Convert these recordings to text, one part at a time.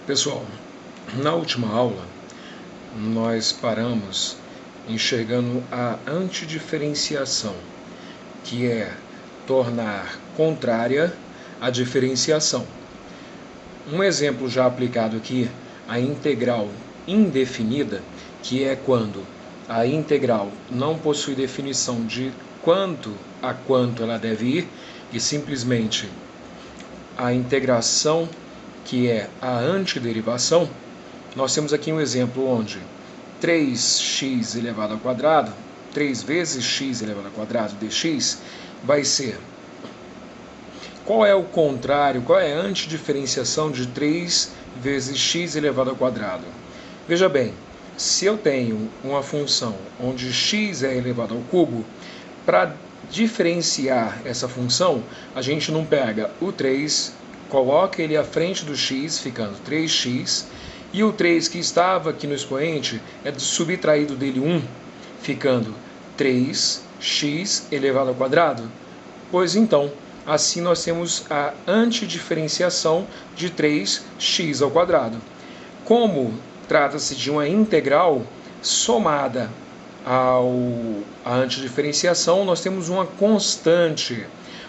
Pessoal, na última aula nós paramos enxergando a antidiferenciação, que é tornar contrária a diferenciação. Um exemplo já aplicado aqui, a integral indefinida, que é quando a integral não possui definição de quanto a quanto ela deve ir, e simplesmente a integração, que é a antiderivação. Nós temos aqui um exemplo onde 3x elevado ao quadrado, 3 vezes x elevado ao quadrado dx, vai ser... Qual é o contrário, qual é a antidiferenciação de 3 vezes x elevado ao quadrado? Veja bem, se eu tenho uma função onde x é elevado ao cubo, para diferenciar essa função, a gente não pega o 3, coloca ele à frente do x, ficando 3x, e o 3 que estava aqui no expoente é subtraído dele 1, ficando 3x elevado ao quadrado. Pois então, assim nós temos a antidiferenciação de 3x ao quadrado. Como trata-se de uma integral somada à antidiferenciação, nós temos uma constante,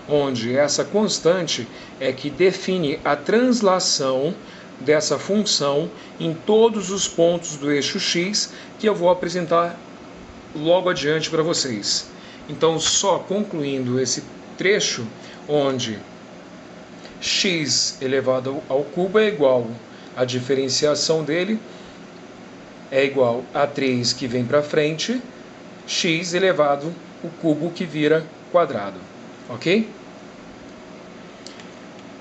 onde essa constante é que define a translação dessa função em todos os pontos do eixo x, que eu vou apresentar logo adiante para vocês. Então, só concluindo esse trecho, onde x elevado ao cubo é igual, a diferenciação dele é igual a 3 que vem para frente, x elevado ao cubo que vira quadrado. Ok?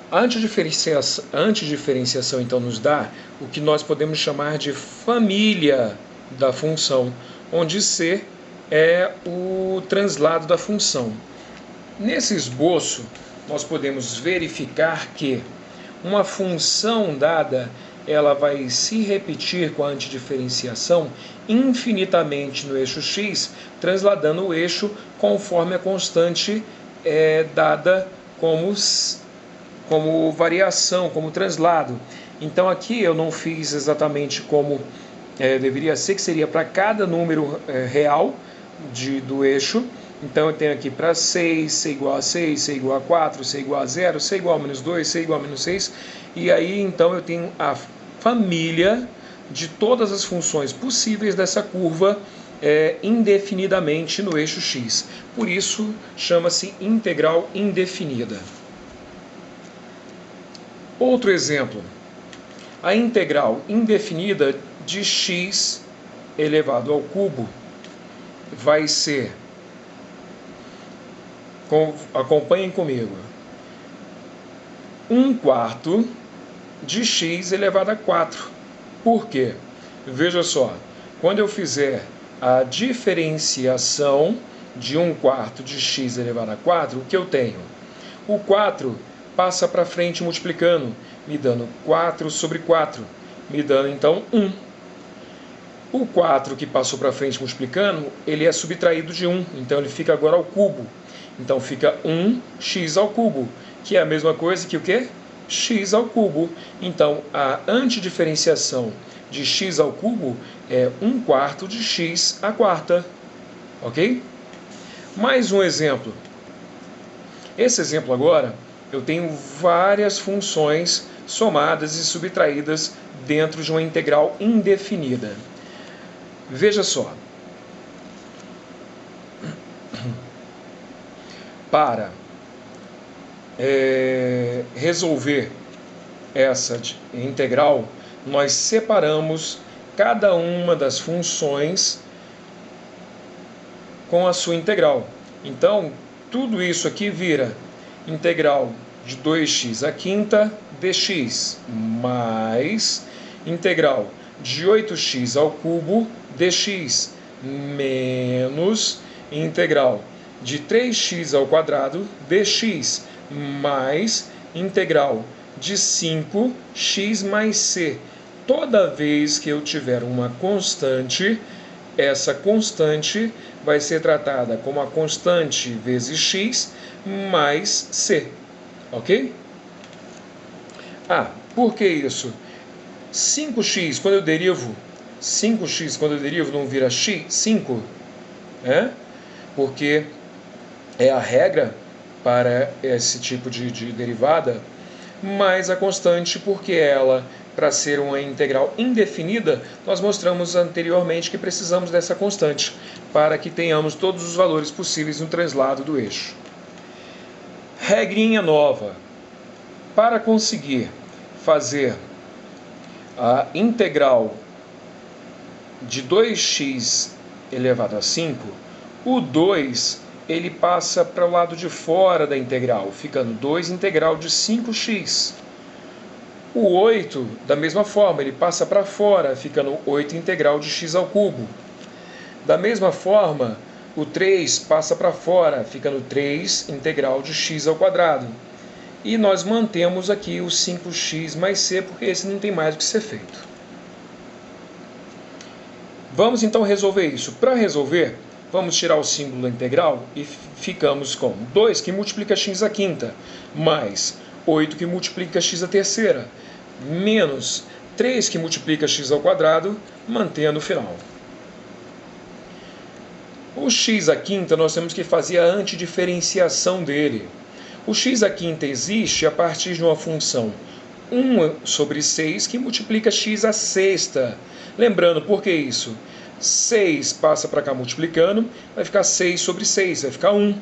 A antidiferenciação, então, nos dá o que nós podemos chamar de família da função, onde C é o translado da função. Nesse esboço, nós podemos verificar que uma função dada, ela vai se repetir com a antidiferenciação infinitamente no eixo x, transladando o eixo conforme a constante dada como variação, como translado. Então aqui eu não fiz exatamente como deveria ser, que seria para cada número real do eixo. Então eu tenho aqui para 6, C igual a 6, C igual a 4, C igual a 0, C igual a menos 2, C igual a menos 6. E aí então eu tenho a família de todas as funções possíveis dessa curva indefinidamente no eixo x. Por isso chama-se integral indefinida. Outro exemplo, a integral indefinida de x elevado ao cubo vai ser, acompanhem comigo, 1/4 de x elevado a 4. Por quê? Veja só, quando eu fizer a diferenciação de 1/4 de x elevado a 4, o que eu tenho? O 4 passa para frente multiplicando, me dando 4 sobre 4, me dando então 1. O 4 que passou para frente multiplicando, ele é subtraído de 1, então ele fica agora ao cubo. Então fica 1x ao cubo, que é a mesma coisa que o quê? X ao cubo. Então a antidiferenciação de x ao cubo é 1/4 de x à quarta. Ok? Mais um exemplo. Esse exemplo agora, eu tenho várias funções somadas e subtraídas dentro de uma integral indefinida. Veja só. Para resolver essa integral, nós separamos cada uma das funções com a sua integral. Então, tudo isso aqui vira integral de 2x à quinta dx, mais integral de 8x ao cubo dx, menos integral de 3x ao quadrado dx, mais integral de 5x mais c. Toda vez que eu tiver uma constante, essa constante vai ser tratada como a constante vezes x mais c. Ok? Por que isso? 5x quando eu derivo, 5x quando eu derivo não vira x, 5, né? Porque é a regra para esse tipo de derivada, mais a constante, porque ela, para ser uma integral indefinida, nós mostramos anteriormente que precisamos dessa constante para que tenhamos todos os valores possíveis no translado do eixo. Regrinha nova. Para conseguir fazer a integral de 2x elevado a 5, o 2 ele passa para o lado de fora da integral, ficando 2 integral de 5x. O 8, da mesma forma, ele passa para fora, ficando 8 integral de x ao cubo. Da mesma forma, o 3 passa para fora, ficando 3 integral de x ao quadrado. E nós mantemos aqui o 5x mais c, porque esse não tem mais o que ser feito. Vamos então resolver isso. Para resolver, vamos tirar o símbolo da integral e ficamos com 2 que multiplica x à quinta, mais 8 que multiplica x à terceira, menos 3 que multiplica x ao quadrado, mantendo o final. O x à quinta nós temos que fazer a antidiferenciação dele. O x à quinta existe a partir de uma função 1 sobre 6 que multiplica x à sexta. Lembrando, por que isso? 6 passa para cá multiplicando, vai ficar 6 sobre 6, vai ficar 1.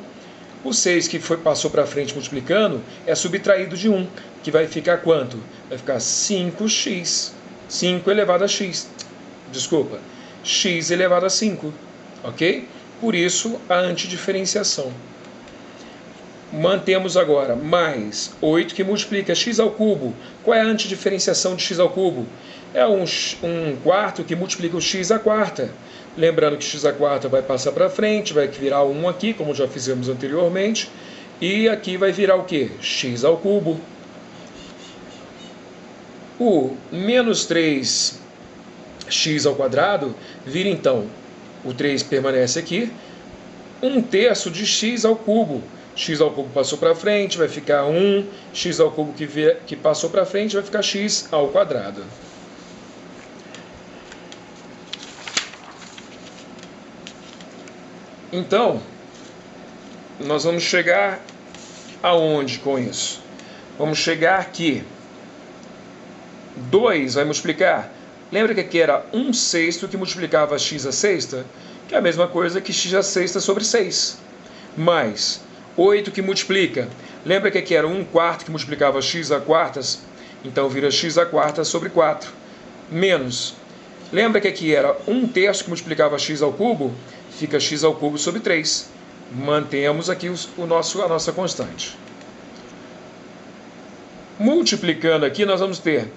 O 6 que passou para frente multiplicando é subtraído de 1, que vai ficar quanto? Vai ficar 5x. 5 elevado a x. Desculpa, x elevado a 5. Ok? Por isso, a antidiferenciação. Mantemos agora mais 8 que multiplica x ao cubo. Qual é a antidiferenciação de x ao cubo? É um quarto que multiplica o x à quarta. Lembrando que x à quarta vai passar para frente, vai virar 1 aqui, como já fizemos anteriormente. E aqui vai virar o quê? X ao cubo. O menos 3x ao quadrado vira então, o 3 permanece aqui, 1/3 de x ao cubo. X ao cubo passou para frente, vai ficar 1. X ao cubo que passou para frente vai ficar x ao quadrado. Então, nós vamos chegar aonde com isso? Vamos chegar aqui. 2 vai multiplicar. Lembra que aqui era 1/6 que multiplicava x à sexta? Que é a mesma coisa que x à sexta sobre 6. Mais 8 que multiplica. Lembra que aqui era 1/4 que multiplicava x a quartas? Então vira x a quarta sobre 4. Menos. Lembra que aqui era 1/3 que multiplicava x ao cubo? Fica x ao cubo sobre 3. Mantemos aqui a nossa constante. Multiplicando aqui, nós vamos ter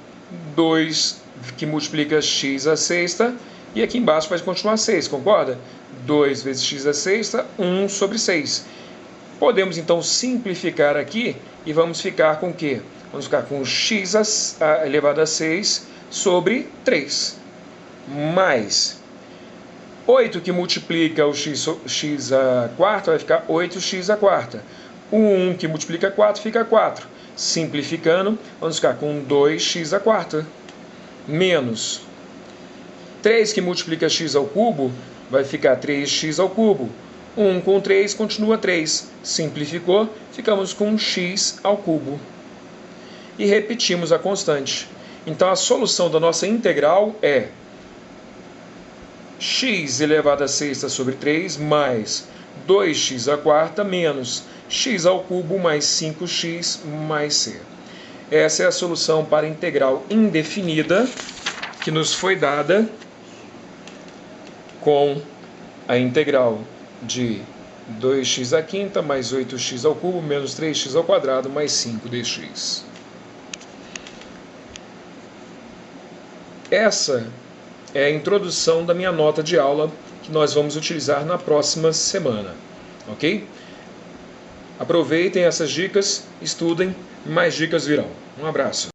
2 que multiplica x à sexta. E aqui embaixo vai continuar 6, concorda? 2 vezes x à sexta, 1 sobre 6. Podemos então simplificar aqui e vamos ficar com o quê? Vamos ficar com x elevado a 6 sobre 3. Mais 8 que multiplica o x à quarta vai ficar 8x à quarta. O 1 que multiplica 4 fica 4. Simplificando, vamos ficar com 2x à quarta. Menos 3 que multiplica x ao cubo vai ficar 3x ao cubo. 1 com 3 continua 3. Simplificou, ficamos com x ao cubo. E repetimos a constante. Então a solução da nossa integral é x elevado a sexta sobre 3 mais 2x à quarta menos x ao cubo mais 5x mais c. Essa é a solução para a integral indefinida que nos foi dada com a integral de 2x à quinta mais 8x ao cubo menos 3x ao quadrado mais 5dx. Essa é a introdução da minha nota de aula que nós vamos utilizar na próxima semana, ok? Aproveitem essas dicas, estudem, mais dicas virão. Um abraço.